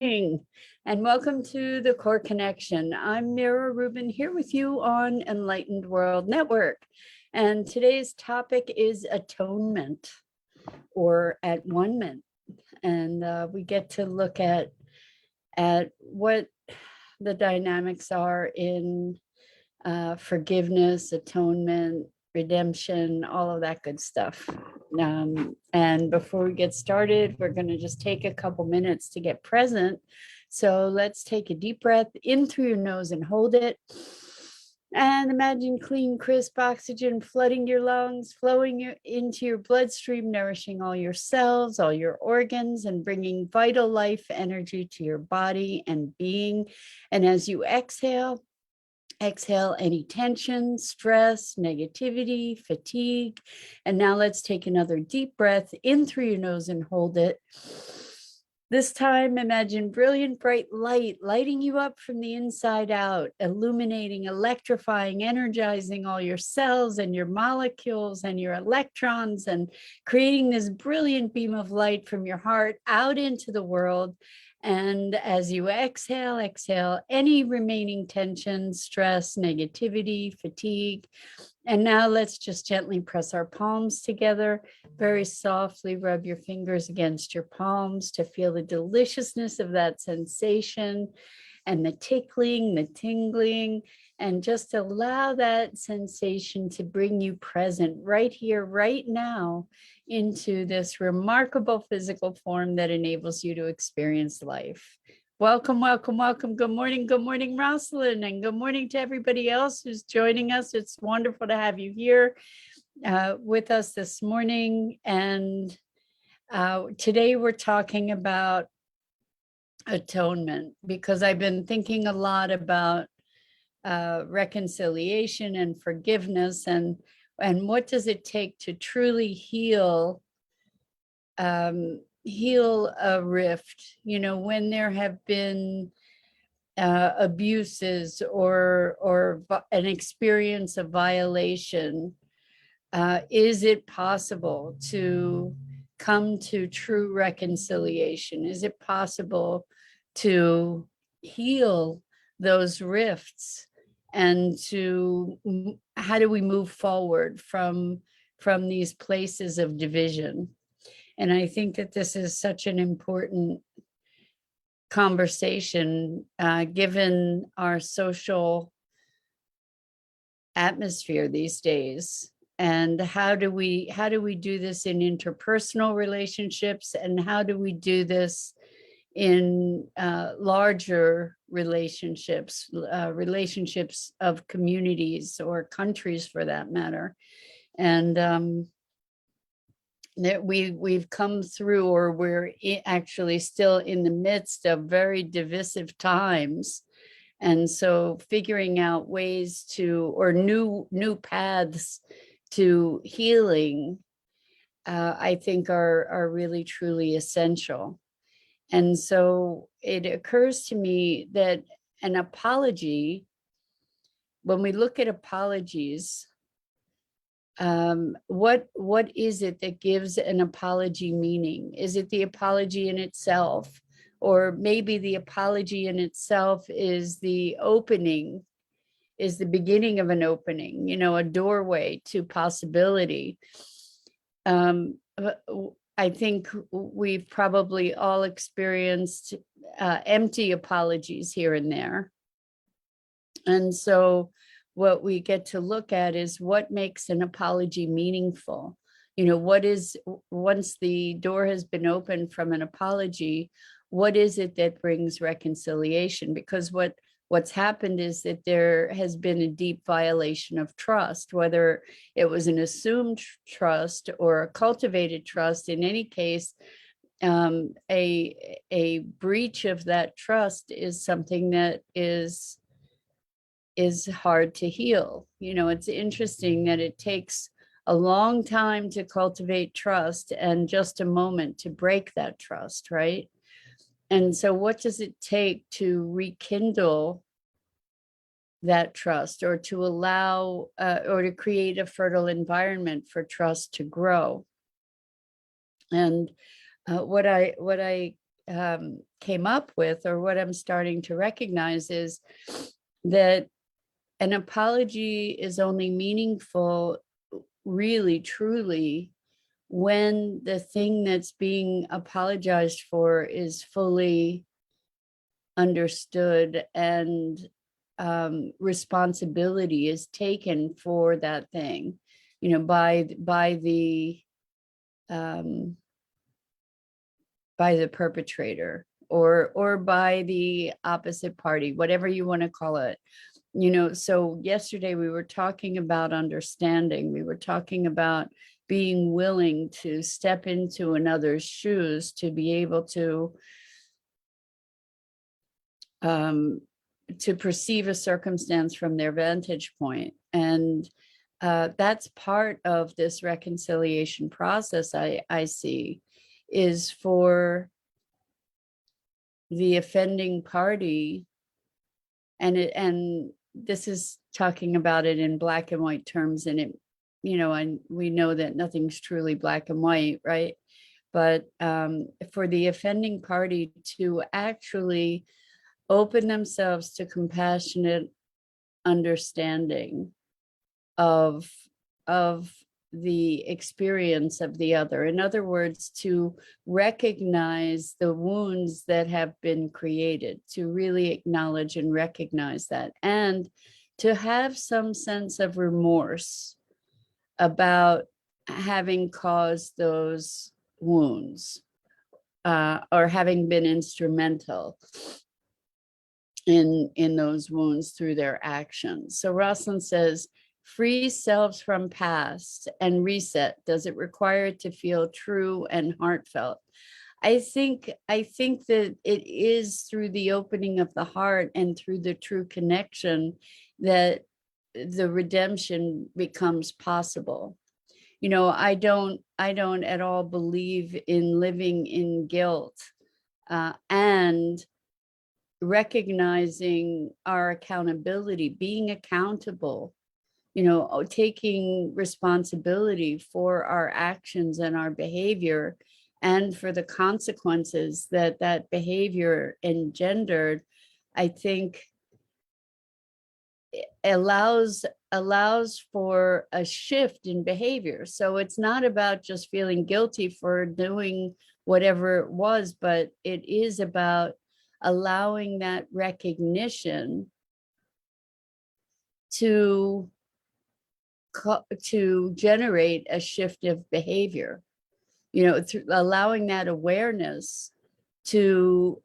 And welcome to the Core Connection. I'm Mira Rubin here with you on Enlightened World Network. And today's topic is atonement or at-one-ment. And we get to look at what the dynamics are in forgiveness, atonement, redemption, all of that good stuff. And before we get started, we're going to just take a couple minutes to get present. So let's take a deep breath in through your nose and hold it. And imagine clean, crisp oxygen flooding your lungs, flowing into your bloodstream, nourishing all your cells, all your organs, and bringing vital life energy to your body and being. And as you exhale any tension, stress, negativity, fatigue. And now let's take another deep breath in through your nose and hold it. This time, imagine brilliant, bright light lighting you up from the inside out, illuminating, electrifying, energizing all your cells and your molecules and your electrons, and creating this brilliant beam of light from your heart out into the world. And as you exhale any remaining tension, stress, negativity, fatigue. And now let's just gently press our palms together. Very softly rub your fingers against your palms to feel the deliciousness of that sensation and the tickling, the tingling, and just allow that sensation to bring you present right here, right now, into this remarkable physical form that enables you to experience life. Welcome, welcome, welcome. Good morning, Rosalind, and good morning to everybody else who's joining us. It's wonderful to have you here with us this morning. And today we're talking about atonement, because I've been thinking a lot about reconciliation and forgiveness, and what does it take to truly heal a rift, when there have been abuses or an experience of violation. Is it possible to come to true reconciliation? Is it possible to heal those rifts, and how do we move forward from these places of division? And I think that this is such an important conversation, given our social atmosphere these days. And how do we do this in interpersonal relationships, and how do we do this in larger relationships, relationships of communities or countries, for that matter? And that we've come through, or we're actually still in the midst of very divisive times. And so figuring out ways to, or new paths to healing, I think are really, truly essential. And so it occurs to me that an apology, when we look at apologies, what is it that gives an apology meaning? Is it the apology in itself? Or maybe the apology in itself is the opening, is the beginning of an opening, a doorway to possibility. I think we've probably all experienced empty apologies here and there. And so what we get to look at is what makes an apology meaningful. What is, once the door has been opened from an apology, what is it that brings reconciliation? Because what's happened is that there has been a deep violation of trust, whether it was an assumed trust or a cultivated trust. In any case, a breach of that trust is something that is hard to heal. It's interesting that it takes a long time to cultivate trust and just a moment to break that trust, right? And so what does it take to rekindle that trust, or to allow or to create a fertile environment for trust to grow? And what I came up with, or what I'm starting to recognize, is that an apology is only meaningful, really, truly, when the thing that's being apologized for is fully understood and responsibility is taken for that thing, um, by the perpetrator, or by the opposite party, whatever you want to call it. So yesterday we were talking about understanding. We were talking about being willing to step into another's shoes to be able to perceive a circumstance from their vantage point. And that's part of this reconciliation process I see, is for the offending party, and this is talking about it in black and white terms, and and we know that nothing's truly black and white, right? But for the offending party to actually open themselves to compassionate understanding of the experience of the other. In other words, to recognize the wounds that have been created, to really acknowledge and recognize that, and to have some sense of remorse about having caused those wounds, or having been instrumental in those wounds through their actions. So Rosalind says, free selves from past and reset. Does it require it to feel true and heartfelt? I think that it is through the opening of the heart and through the true connection that the redemption becomes possible. I don't at all believe in living in guilt, and recognizing our accountability, being accountable, taking responsibility for our actions and our behavior, and for the consequences that that behavior engendered. I think allows for a shift in behavior. So it's not about just feeling guilty for doing whatever it was, but it is about allowing that recognition to generate a shift of behavior, through allowing that awareness to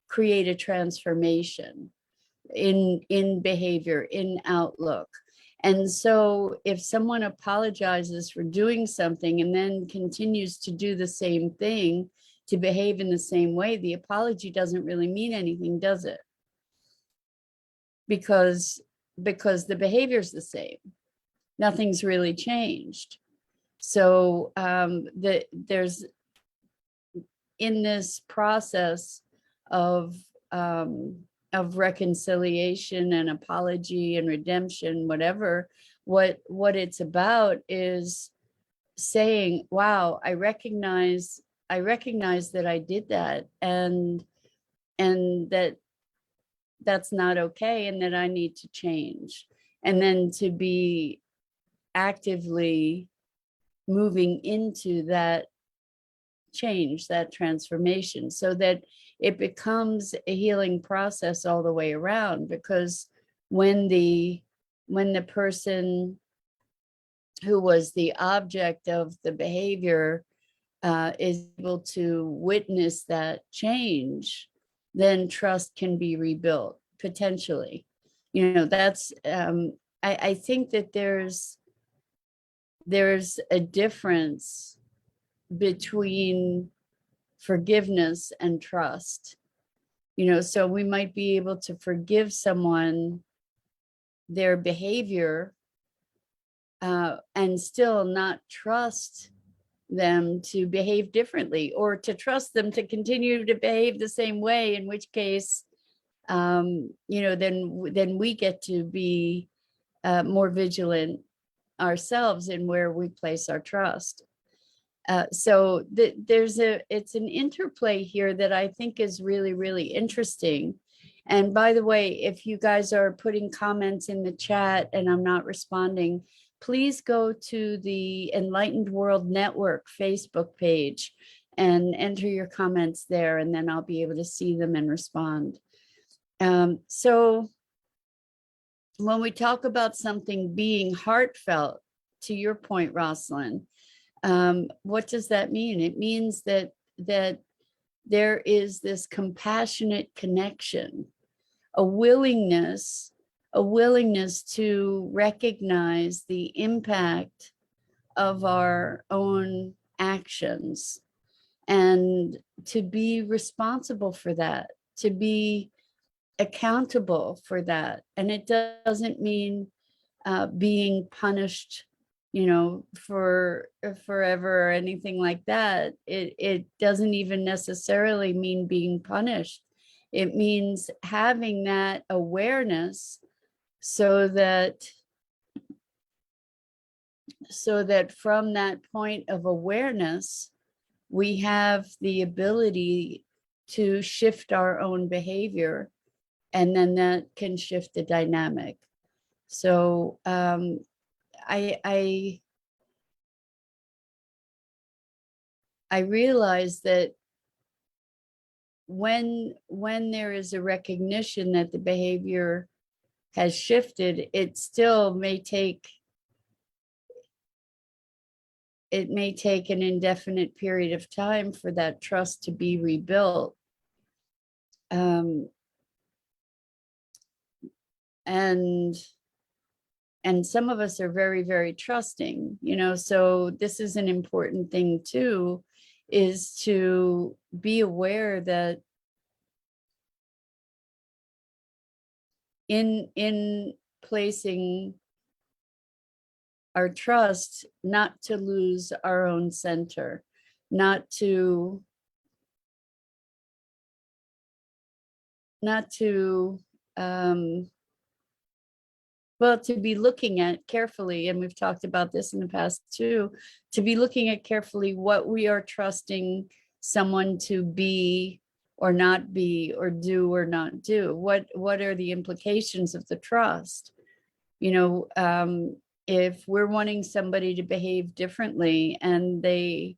create a transformation in behavior, in outlook. And so if someone apologizes for doing something and then continues to do the same thing, to behave in the same way, the apology doesn't really mean anything, does it? Because the behavior is the same. Nothing's really changed. So there's, in this process of reconciliation and apology and redemption, whatever, what it's about is saying, wow, I recognize that I did that, and that's not okay, and that I need to change. And then to be actively moving into that change, that transformation, so that it becomes a healing process all the way around. Because when the person who was the object of the behavior is able to witness that change, then trust can be rebuilt, potentially. That's I think that there's a difference between forgiveness and trust. So we might be able to forgive someone their behavior, and still not trust them to behave differently, or to trust them to continue to behave the same way, in which case then we get to be more vigilant ourselves in where we place our trust. It's an interplay here that I think is really, really interesting. And by the way, if you guys are putting comments in the chat and I'm not responding, please go to the Enlightened World Network Facebook page and enter your comments there, and then I'll be able to see them and respond. So when we talk about something being heartfelt, to your point, Rosalind, what does that mean? It means that there is this compassionate connection, a willingness to recognize the impact of our own actions and to be responsible for that, to be accountable for that. And it doesn't mean being punished, for forever or anything like that. It doesn't even necessarily mean being punished. It means having that awareness so that from that point of awareness, we have the ability to shift our own behavior, and then that can shift the dynamic. So I realize that when there is a recognition that the behavior has shifted, it still may take an indefinite period of time for that trust to be rebuilt. And some of us are very, very trusting, so this is an important thing too, is to be aware that in placing our trust, not to lose our own center, not to well, to be looking at carefully, and we've talked about this in the past too, to be looking at carefully what we are trusting someone to be or not be, or do or not do. What are the implications of the trust? If we're wanting somebody to behave differently and they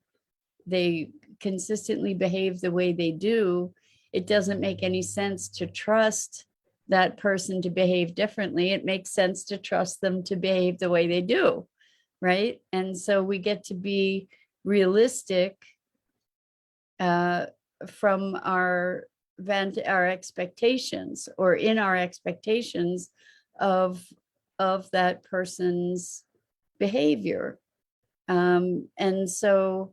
consistently behave the way they do, it doesn't make any sense to trust that person to behave differently. It makes sense to trust them to behave the way they do, right? And so we get to be realistic from our expectations, or in our expectations of that person's behavior. And so,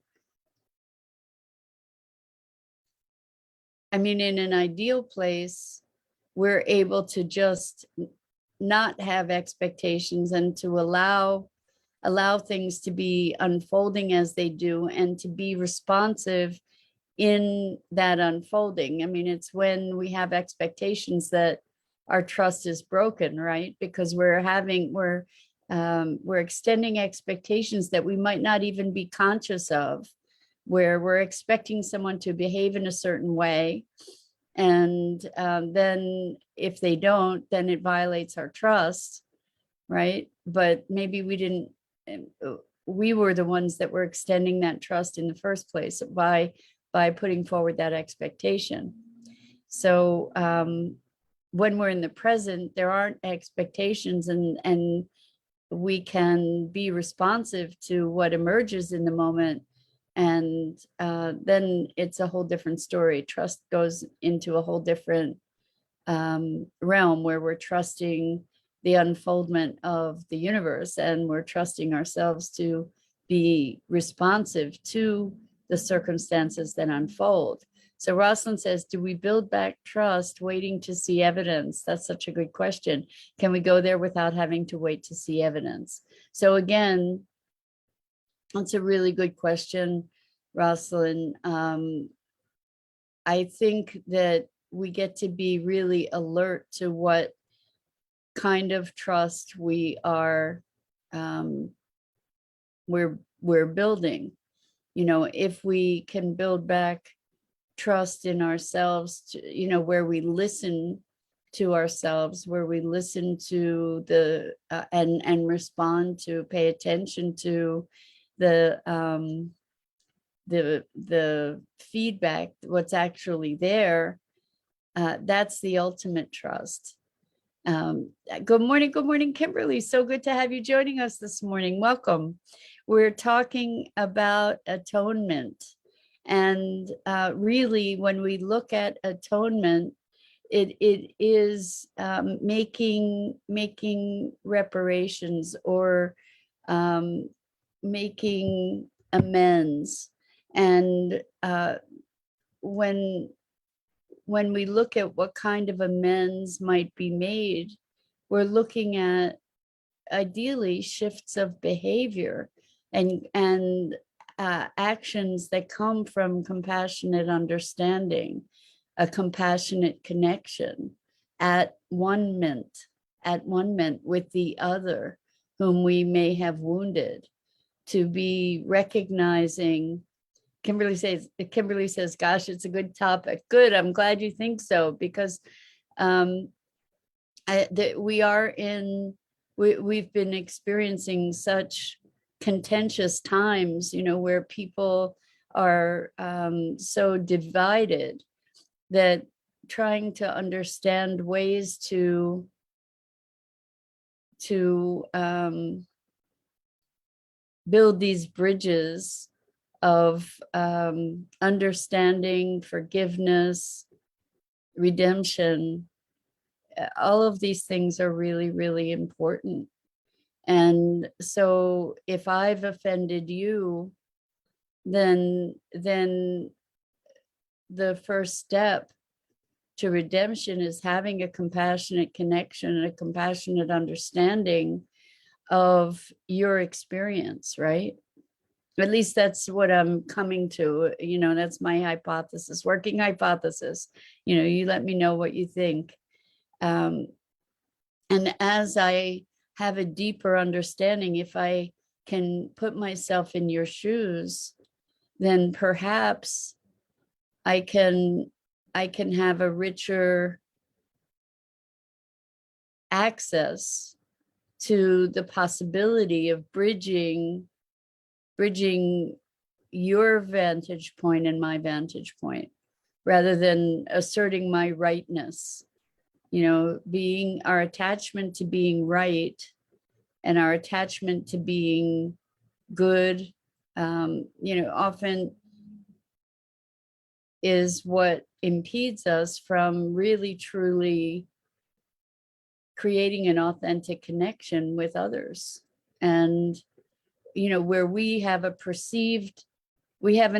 I mean, in an ideal place, we're able to just not have expectations and to allow things to be unfolding as they do, and to be responsive in that unfolding. I mean, it's when we have expectations that our trust is broken, right? Because we're extending expectations that we might not even be conscious of, where we're expecting someone to behave in a certain way. And then if they don't, then it violates our trust, right? But maybe we were the ones that were extending that trust in the first place by putting forward that expectation. So when we're in the present, there aren't expectations, and we can be responsive to what emerges in the moment. And then it's a whole different story. Trust goes into a whole different realm, where we're trusting the unfoldment of the universe, and we're trusting ourselves to be responsive to the circumstances that unfold. So Rosalind says, do we build back trust waiting to see evidence? That's such a good question. Can we go there without having to wait to see evidence? So again, that's a really good question, Rosalind. I think that we get to be really alert to what kind of trust we are we're building. if we can build back trust in ourselves, where we listen to ourselves, where we listen to the and respond to, pay attention to the feedback, what's actually there. That's the ultimate trust. Good morning, Kimberly. So good to have you joining us this morning. Welcome. We're talking about atonement. And really, when we look at atonement, it is making reparations, or making amends. And when we look at what kind of amends might be made, we're looking at ideally shifts of behavior and actions that come from compassionate understanding, a compassionate connection, at-one-ment with the other whom we may have wounded, to be recognizing. Kimberly says, gosh, it's a good topic. Good. I'm glad you think so, because we've been experiencing such contentious times, where people are so divided, that trying to understand ways to build these bridges of understanding, forgiveness, redemption, all of these things are really, really important. And so if I've offended you, then the first step to redemption is having a compassionate connection and a compassionate understanding of your experience, right? At least that's what I'm coming to. That's my hypothesis, working hypothesis. You let me know what you think. And as I have a deeper understanding, if I can put myself in your shoes, then perhaps I can have a richer access to the possibility of bridging your vantage point and my vantage point, rather than asserting my rightness. Being our attachment to being right and our attachment to being good, often is what impedes us from really truly creating an authentic connection with others. And where we have an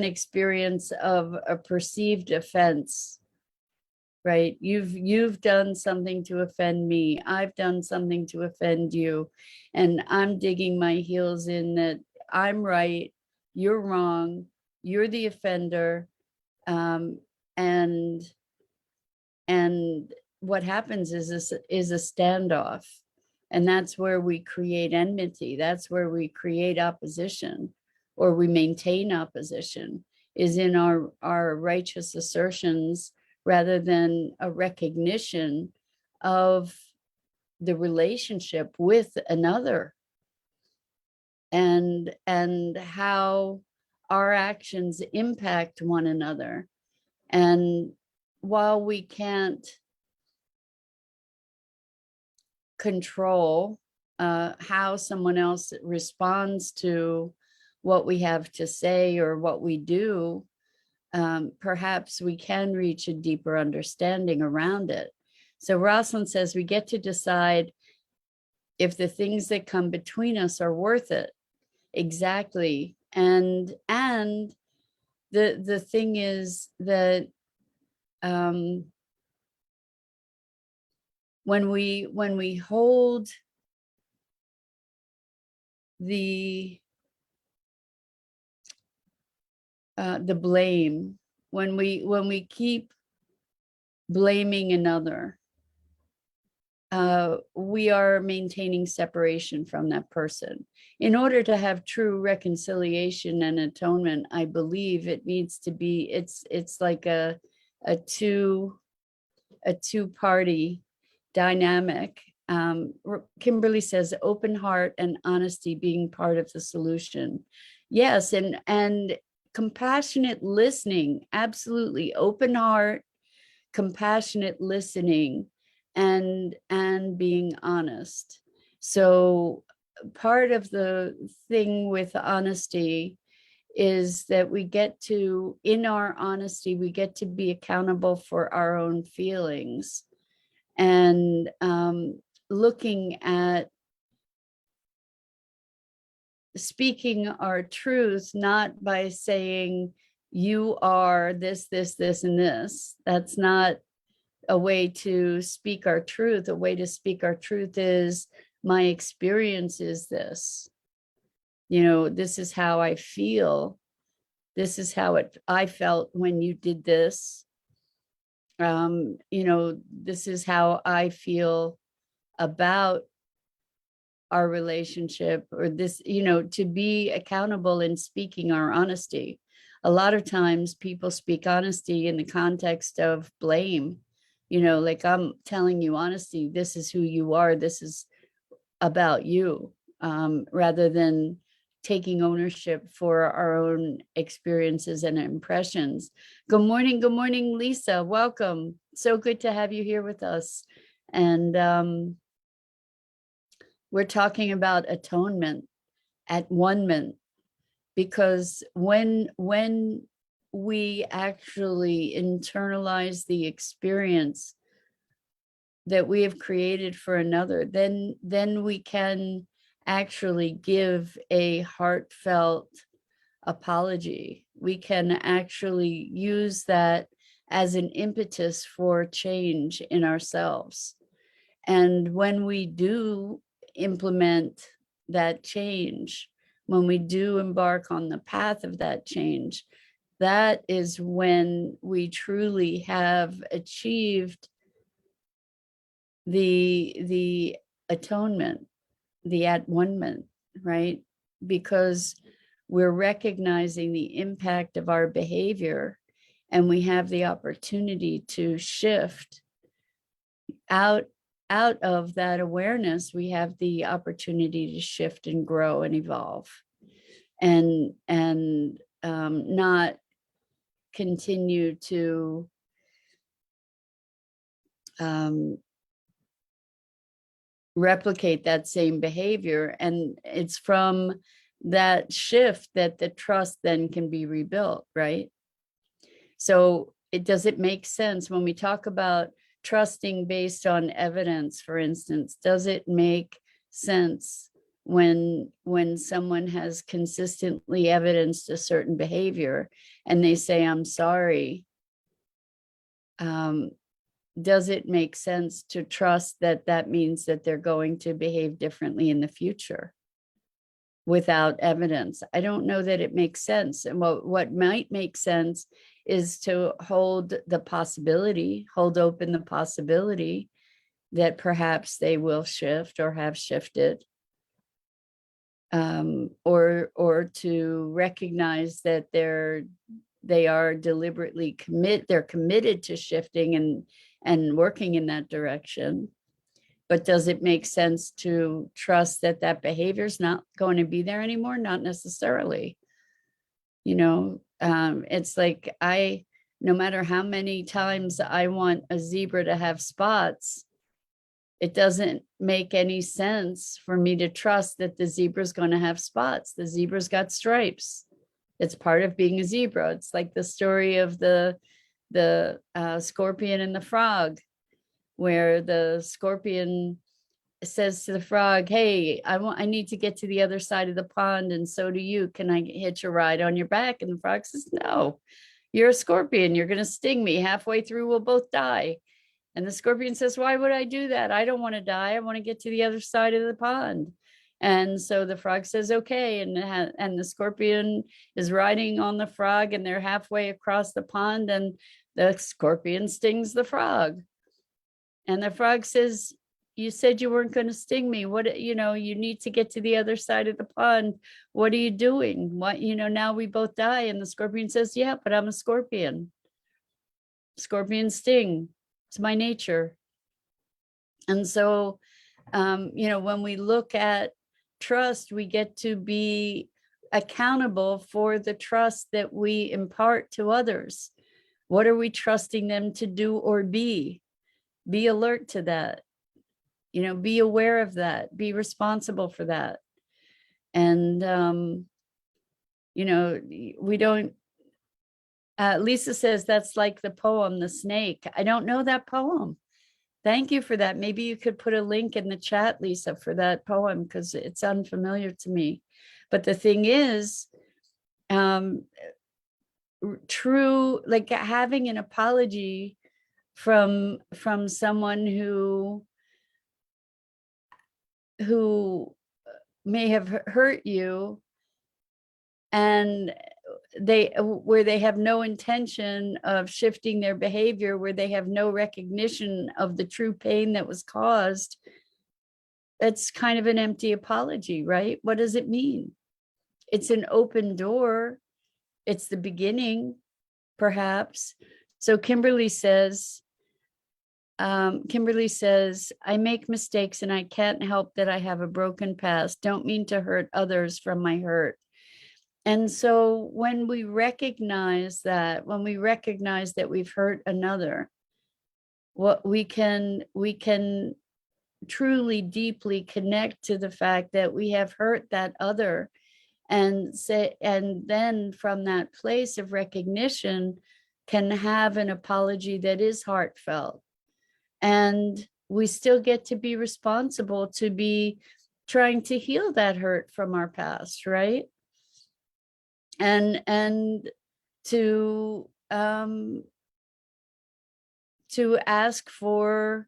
experience of a perceived offense, right? You've done something to offend me, I've done something to offend you, and I'm digging my heels in that I'm right, you're wrong, you're the offender. And what happens is a standoff. And that's where we create enmity. That's where we create opposition, or we maintain opposition, is in our righteous assertions, rather than a recognition of the relationship with another, and how our actions impact one another. And while we can't control how someone else responds to what we have to say or what we do, perhaps we can reach a deeper understanding around it. So Rosalind says we get to decide if the things that come between us are worth it. Exactly. And the thing is that when we hold the blame, when we keep blaming another, we are maintaining separation from that person. In order to have true reconciliation and atonement, I believe it needs to be, it's like a two-party dynamic. Kimberly says open heart and honesty being part of the solution. Yes, and compassionate listening, absolutely. Open heart, compassionate listening, and being honest. So part of the thing with honesty is that we get to, in our honesty, we get to be accountable for our own feelings, and looking at speaking our truth, not by saying you are this, this, this, and this. That's not a way to speak our truth. A way to speak our truth is, my experience is this. This is how I feel. This is how I felt when you did this. This is how I feel about our relationship, or this, to be accountable in speaking our honesty. A lot of times people speak honesty in the context of blame, like, I'm telling you honesty, this is who you are, this is about you, rather than taking ownership for our own experiences and impressions. Good morning, Lisa. Welcome. So good to have you here with us. And we're talking about atonement, at-one-ment, because when we actually internalize the experience that we have created for another, then we can actually give a heartfelt apology. We can actually use that as an impetus for change in ourselves. And when we do implement that change, when we do embark on the path of that change, that is when we truly have achieved the atonement, the at-one-ment, right? Because we're recognizing the impact of our behavior, and we have the opportunity to shift out of that awareness. We have the opportunity to shift and grow and evolve, and not continue to replicate that same behavior. And it's from that shift that the trust then can be rebuilt, right? So does it make sense when we talk about trusting based on evidence, for instance? Does it make sense when someone has consistently evidenced a certain behavior and they say, I'm sorry? Does it make sense to trust that that means that they're going to behave differently in the future without evidence? I don't know that it makes sense. And what might make sense is to hold the possibility, hold open the possibility that perhaps they will shift or have shifted, or to recognize that they are deliberately committed to shifting and working in that direction. But does it make sense to trust that that behavior is not going to be there anymore? Not necessarily. It's like, no matter how many times I want a zebra to have spots, it doesn't make any sense for me to trust that the zebra is going to have spots. The zebra's got stripes. It's part of being a zebra. It's like the story of the scorpion and the frog, where the scorpion says to the frog, hey, I need to get to the other side of the pond, and so do you. Can I hitch a ride on your back? And the frog says, no, you're a scorpion. You're going to sting me. Halfway through, we'll both die. And the scorpion says, why would I do that? I don't want to die. I want to get to the other side of the pond. And so the frog says, okay. And the scorpion is riding on the frog, and they're halfway across the pond, and the scorpion stings the frog. And the frog says, you said you weren't going to sting me. What, you need to get to the other side of the pond. What are you doing? What, now we both die. And the scorpion says, yeah, but I'm a scorpion. Scorpions sting. It's my nature. And so, when we look at trust, we get to be accountable for the trust that we impart to others. What are we trusting them to do or be? Be alert to that. Be aware of that. Be responsible for that. And, we don't, Lisa says that's like the poem, The Snake. I don't know that poem. Thank you for that. Maybe you could put a link in the chat, Lisa, for that poem, because it's unfamiliar to me. But the thing is, true, like having an apology from someone who may have hurt you, and where they have no intention of shifting their behavior, where they have no recognition of the true pain that was caused, it's kind of an empty apology, right? What does it mean? It's an open door. It's the beginning, perhaps. So Kimberly says, I make mistakes and I can't help that I have a broken past. Don't mean to hurt others from my hurt. And so when we recognize that we've hurt another, what we can truly deeply connect to the fact that we have hurt that other, and then from that place of recognition can have an apology that is heartfelt. And we still get to be responsible to be trying to heal that hurt from our past, right? And to ask for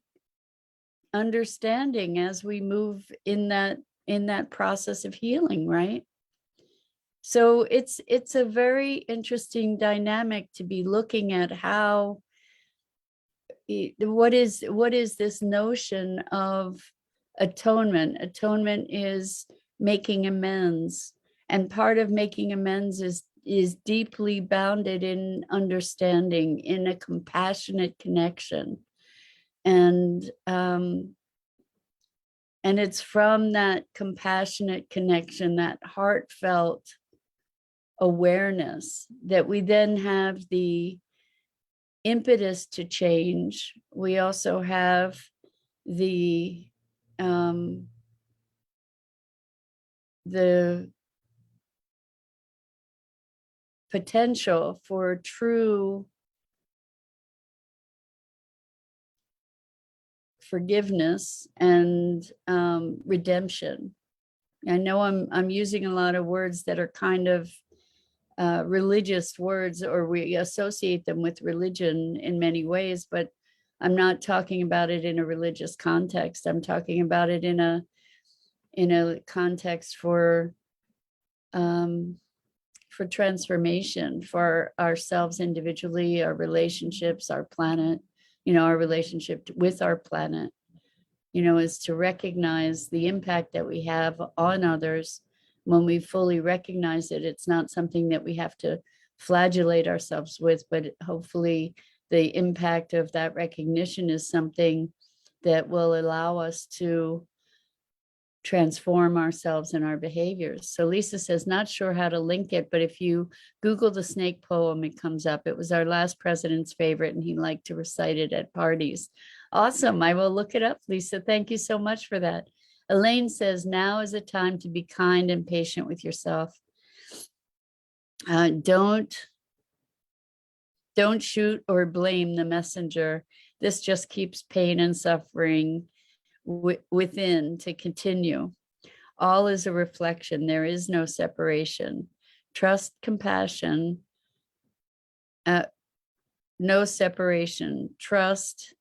understanding as we move in that process of healing, right? So it's a very interesting dynamic to be looking at how what is this notion of atonement. Atonement is making amends. And part of making amends is deeply bounded in understanding, in a compassionate connection. And it's from that compassionate connection, that heartfelt awareness, that we then have the impetus to change. We also have the potential for true forgiveness and redemption. I know I'm using a lot of words that are kind of religious words, or we associate them with religion in many ways, but I'm not talking about it in a religious context. I'm talking about it in a context for transformation for ourselves individually, our relationships, our planet, our relationship with our planet, is to recognize the impact that we have on others. When we fully recognize it, it's not something that we have to flagellate ourselves with, but hopefully the impact of that recognition is something that will allow us to transform ourselves and our behaviors. So Lisa says, not sure how to link it, but if you Google the snake poem, it comes up. It was our last president's favorite, and he liked to recite it at parties. Awesome. I will look it up, Lisa. Thank you so much for that. Elaine says, now is a time to be kind and patient with yourself. Don't shoot or blame the messenger. This just keeps pain and suffering within to continue. All is a reflection. There is no separation. Trust, compassion, no separation. Trust,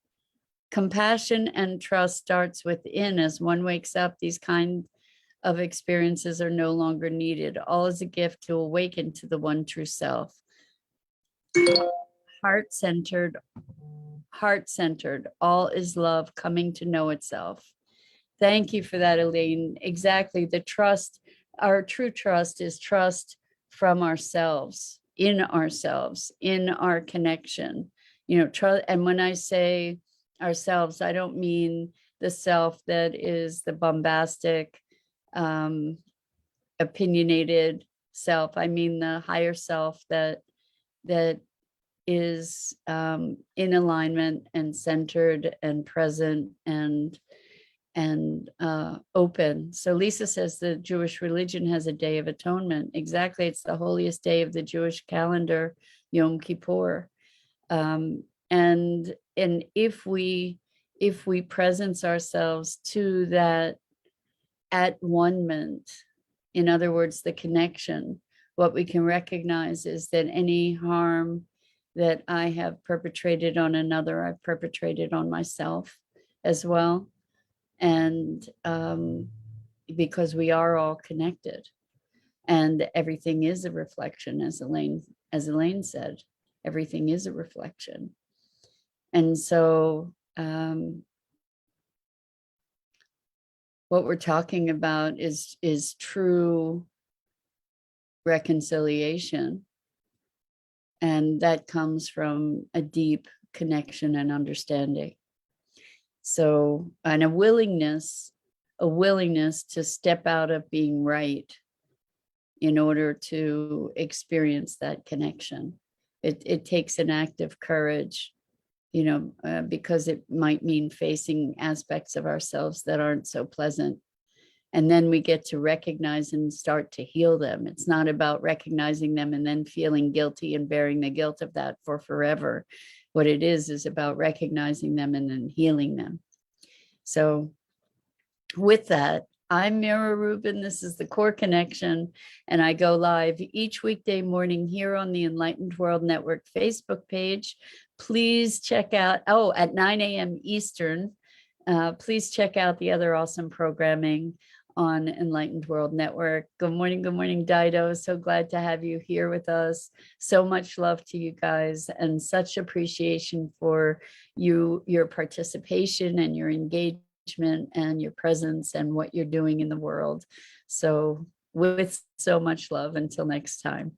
compassion, and trust starts within. As one wakes up, these kind of experiences are no longer needed. All is a gift to awaken to the one true self. Heart-centered, heart-centered. All is love coming to know itself. Thank you for that, Elaine. Exactly. The trust, our true trust is trust from ourselves, in our connection. Trust. And when I say ourselves, I don't mean the self that is the bombastic, opinionated self. I mean the higher self that is in alignment and centered and present and open. So Lisa says the Jewish religion has a day of atonement. Exactly. It's the holiest day of the Jewish calendar, Yom Kippur. And if we presence ourselves to that at-one-ment, in other words, the connection, what we can recognize is that any harm that I have perpetrated on another, I've perpetrated on myself as well. And because we are all connected, and everything is a reflection, as Elaine said, everything is a reflection. And so what we're talking about is true reconciliation, and that comes from a deep connection and understanding. So, and a willingness to step out of being right in order to experience that connection. It takes an act of courage, because it might mean facing aspects of ourselves that aren't so pleasant. And then we get to recognize and start to heal them. It's not about recognizing them and then feeling guilty and bearing the guilt of that for forever. What it is about recognizing them and then healing them. So with that, I'm Mira Rubin. This is the Core Connection, and I go live each weekday morning here on the Enlightened World Network Facebook page. Please check out, at 9 a.m. Eastern, please check out the other awesome programming on Enlightened World Network. Good morning, Dido. So glad to have you here with us. So much love to you guys, and such appreciation for your participation and your engagement and your presence and what you're doing in the world. So with so much love, until next time.